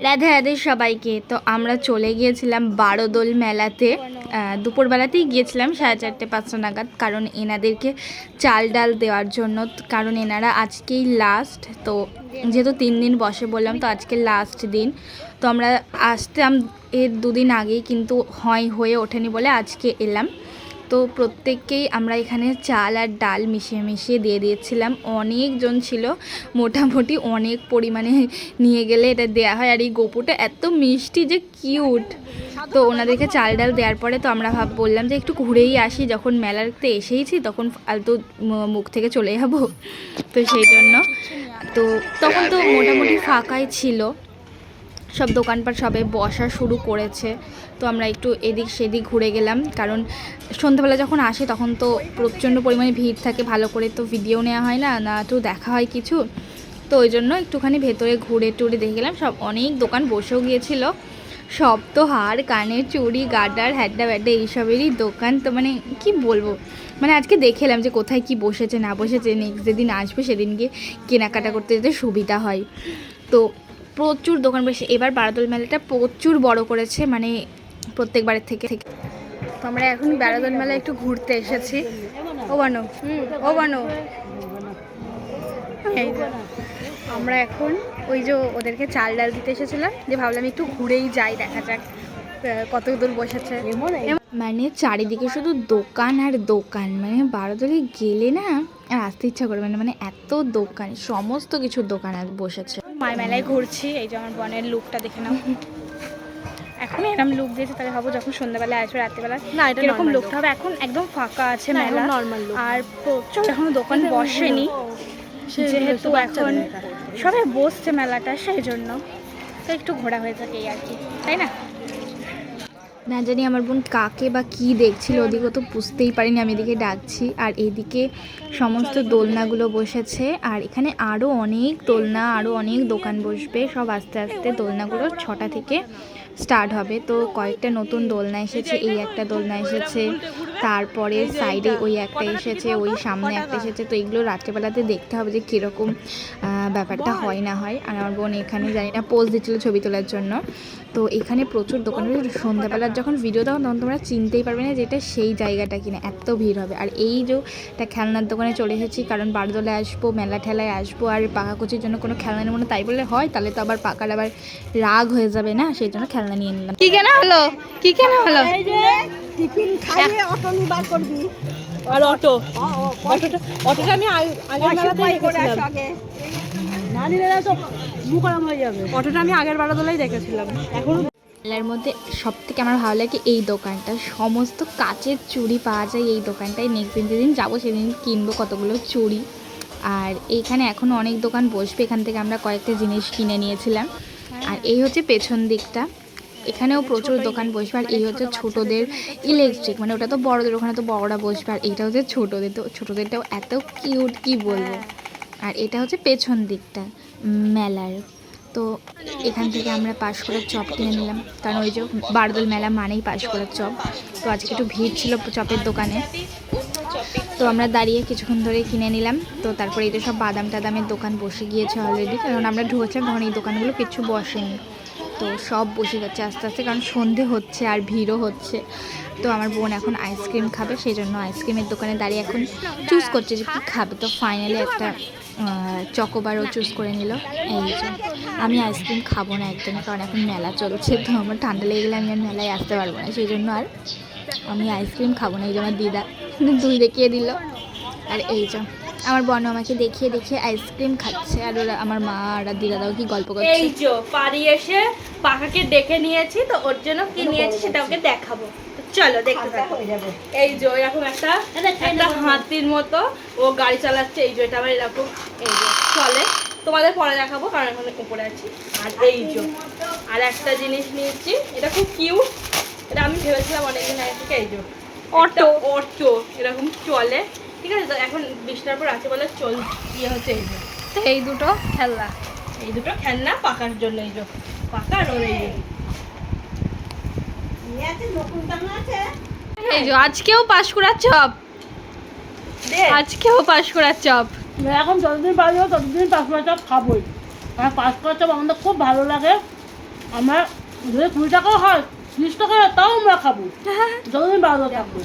রাধে রাধে সবাইকে। তো আমরা চলে গিয়েছিলাম বারোদোল মেলাতে। দুপুরবেলাতেই গিয়েছিলাম 4:30-5টা নাগাদ, কারণ এনাদেরকে চাল ডাল দেওয়ার জন্য। কারণ এনারা আজকেই লাস্ট, তো যেহেতু 3 দিন বসে বললাম, তো আজকে লাস্ট দিন। তো আমরা আসতাম এর 2 দিন আগেই, কিন্তু হয়ে ওঠেনি বলে আজকে এলাম। তো প্রত্যেককেই আমরা এখানে চাল আর ডাল মিশিয়ে মিশিয়ে দিয়ে দিয়েছিলাম। অনেকজন ছিল, মোটামুটি অনেক পরিমাণে নিয়ে গেলে এটা দেওয়া হয়। আর এই গোপুটা এত মিষ্টি যে কিউট। তো ওনাদেরকে চাল ডাল দেওয়ার পরে তো আমরা বললাম যে একটু ঘুরেই আসি, যখন মেলাতে এসেইছি তখন ফালতু মুখ থেকে চলে যাবো। তো সেই জন্য তো তখন তো মোটামুটি ফাঁকাই ছিল, সব দোকানপাট সবে বসা শুরু করেছে। তো আমরা একটু এদিক সেদিক ঘুরে গেলাম, কারণ সন্ধ্যাবেলা যখন আসে তখন তো প্রচণ্ড পরিমাণে ভিড় থাকে, ভালো করে তো ভিডিও নেওয়া হয় না, না একটু দেখা হয় কিছু। তো ওই জন্য একটুখানি ভেতরে ঘুরে টুরে দেখে গেলাম। সব অনেক দোকান বসেও গিয়েছিল, সব তো হার কানের চুড়ি গাডার হ্যাড্ডা ব্যাড্ডা এইসবেরই দোকান। তো মানে কি বলবো, মানে আজকে দেখে এলাম যে কোথায় কি বসেছে না বসেছে, নেক্সট যেদিন আসবে সেদিন গিয়ে কেনাকাটা করতে যেতে সুবিধা হয়। তো প্রচুর দোকান বসে এবার বারোদোল মেলাটা প্রচুর বড় করেছে, মানে প্রত্যেকবারের থেকে। তো আমরা এখন বারোদোল মেলা একটু ঘুরতে এসেছি। ও বানো আমরা এখন ওই যে ওদেরকে চাল ডাল দিতে এসেছিলাম, যে ভাবলাম একটু ঘুরেই যাই, দেখা যাক কত দূর বসেছে। মানে চারিদিকে শুধু দোকান আর দোকান, মানে বারোদোলে গেলে না আর আসতে ইচ্ছা করবে না, মানে এত দোকান, সমস্ত কিছুর দোকান আর বসেছে। মায়ের মেলায় ঘুরছি, এই যে আমার বোনের লুকটা দেখে নাও। এখন এরকম লুক দিয়েছে, তাহলে ভাবো যখন সন্ধ্যাবেলায় আসবে রাত্রিবেলা না এরকম লুকটা হবে। এখন একদম ফাঁকা আছে মেলা, আর প্রচুর এখনো দোকান বসেনি, যেহেতু এখন সবাই বসছে মেলাটা, সেই জন্য তো একটু ঘোরা হয়ে থাকে এই আর কি, তাই না? না জানি আমার বোন কাকে বা কি দেখছিল, ওদিকে তো বুঝতেই পারিনি, আমি এদিকে ডাকছি। আর এদিকে সমস্ত দোলনাগুলো বসেছে, আর এখানে আরও অনেক দোলনা, আরও অনেক দোকান বসবে। সব আস্তে আস্তে দোলনাগুলো 6টা থেকে স্টার্ট হবে। তো কয়েকটা নতুন দোলনা এসেছে, এই একটা দোলনা এসেছে, তারপরে সাইডে ওই একটা এসেছে, ওই সামনে একটা এসেছে। তো এগুলো রাত্রেবেলাতে দেখতে হবে যে কীরকম ব্যাপারটা হয় না হয়। আর আমার বোন এখানে জানি না পোজ দিচ্ছিলো ছবি তোলার জন্য। তো এখানে প্রচুর দোকান, সন্ধ্যাবেলার যখন ভিডিও দাও তখন তোমরা চিনতেই পারবে না যে এটা সেই জায়গাটা কিনা, এত ভিড় হবে। আর এই যে একটা খেলনার দোকানে চলে এসেছি, কারণ বারোদোলে আসবো, মেলা ঠেলায় আসবো, আর পাকাকুচির জন্য কোনো খেলনা নেবো না, তাই বলে হয়? তাহলে তো আবার পাকার আবার রাগ হয়ে যাবে না, সেই জন্য খেলনা নিয়ে নিলাম। কি কেনা হলো? টিফিন খাইয়ে অটো নিবার করবি। আর অটোটা আমি আগের মেলাতেই দেখেছিলাম। না নিলে তো মুখরাম হয়ে যাবে। অটোটা আমি আগের বারোদোলাই দেখেছিলাম। এখন মেলার মধ্যে সব থেকে আমার ভালো লাগে এই দোকানটা, সমস্ত কাচের চুড়ি পাওয়া যায় এই দোকানটায়। নেক্সট দিন যেদিন যাবো সেদিন কিনবো কতগুলো চুড়ি। আর এইখানে এখনও অনেক দোকান বসবে, এখান থেকে আমরা কয়েকটা জিনিস কিনে নিয়েছিলাম। আর এই হচ্ছে পেছন দিকটা, এখানেও প্রচুর দোকান বসবে। আর এই হচ্ছে ছোটোদের ইলেকট্রিক, মানে ওটা তো বড়োদের, ওখানে তো বড়োরা বসবে। আর এইটা হচ্ছে ছোটোদের, তো ছোটোদেরটাও এত কিউট কি বলবো। আর এটা হচ্ছে পেছন দিকটা মেলার। তো এখান থেকে আমরা পাঁশকুড়ার চপ কিনে নিলাম, কারণ ওই যে বারোদোল মেলা মানেই পাঁশকুড়ার চপ। তো আজকে একটু ভিড় ছিল চপের দোকানে, তো আমরা দাঁড়িয়ে কিছুক্ষণ ধরে কিনে নিলাম। তো তারপরে এই যে সব বাদাম টাদামের দোকান বসে গিয়েছে অলরেডি, কারণ আমরা ঢুকেছিলাম তখন এই দোকানগুলো কিছু বসেনি। তো সব বসে যাচ্ছে আস্তে আস্তে, কারণ সন্ধে হচ্ছে আর ভিড়ও হচ্ছে। তো আমার বোন এখন আইসক্রিম খাবে, সেই জন্য আইসক্রিমের দোকানে দাঁড়িয়ে এখন চুজ করছে যে কী খাবে। তো ফাইনালি একটা চকোবারও চুজ করে নিল। এই যে আমি আইসক্রিম খাবো না একদমই, কারণ এখন মেলা চলছে, তো আমার ঠান্ডা লেগে গেলে আমি আর মেলায় আসতে পারবো না, সেই জন্য আর আমি আইসক্রিম খাবো না। এই যে আমার দিদা দুই দেখিয়ে দিল। আর এই যে আমার বোন আমাকে দেখিয়ে দেখিয়ে আইসক্রিম খাচ্ছে, আর ওরা আমার মা আর দিদাদাও কি গল্প করছে। এই যে পারি এসে পাখাকে ডেকে নিয়েছি, তো ওর জন্য কি নিয়েছি সেটা ওকে দেখাবো। চলো দেখতে থাকো। এই যে এরকম একটা হাতির মতো ও গাড়ি চালাচ্ছে। এই যে এটা আবার এরকম এই যে চলে, তোমাদের পরে দেখাবো কারণ এখন উপরে আছি। আর এই যে আর একটা জিনিস নিয়েছি, এটা খুব কিউট, এটা আমি ভেবেছিলাম অনেকদিন আগে থেকে। এই যে অটো অটো এরকম চলে, ঠিক আছে? তো এখন বিছনার পর আছে বলে চল ইয়ে হচ্ছে। এই যে এই দুটো খেলনা, এই দুটো খেলনা পাকার জন্য। এই যে পাকা আর এই যে এই যে আজকেও পাঁশকুড়ার চপ, আজকেও পাঁশকুড়ার চপ। এখন যতদিন পারবো ততদিন পাঁশকুড়া চপ খাবোই, কারণ পাঁশকুড়া চপ আমাদের খুব ভালো লাগে। আমার যদি 20 টাকাও হয় 30 টাকা তাও আমরা খাবো যতদিন বারো থাকবো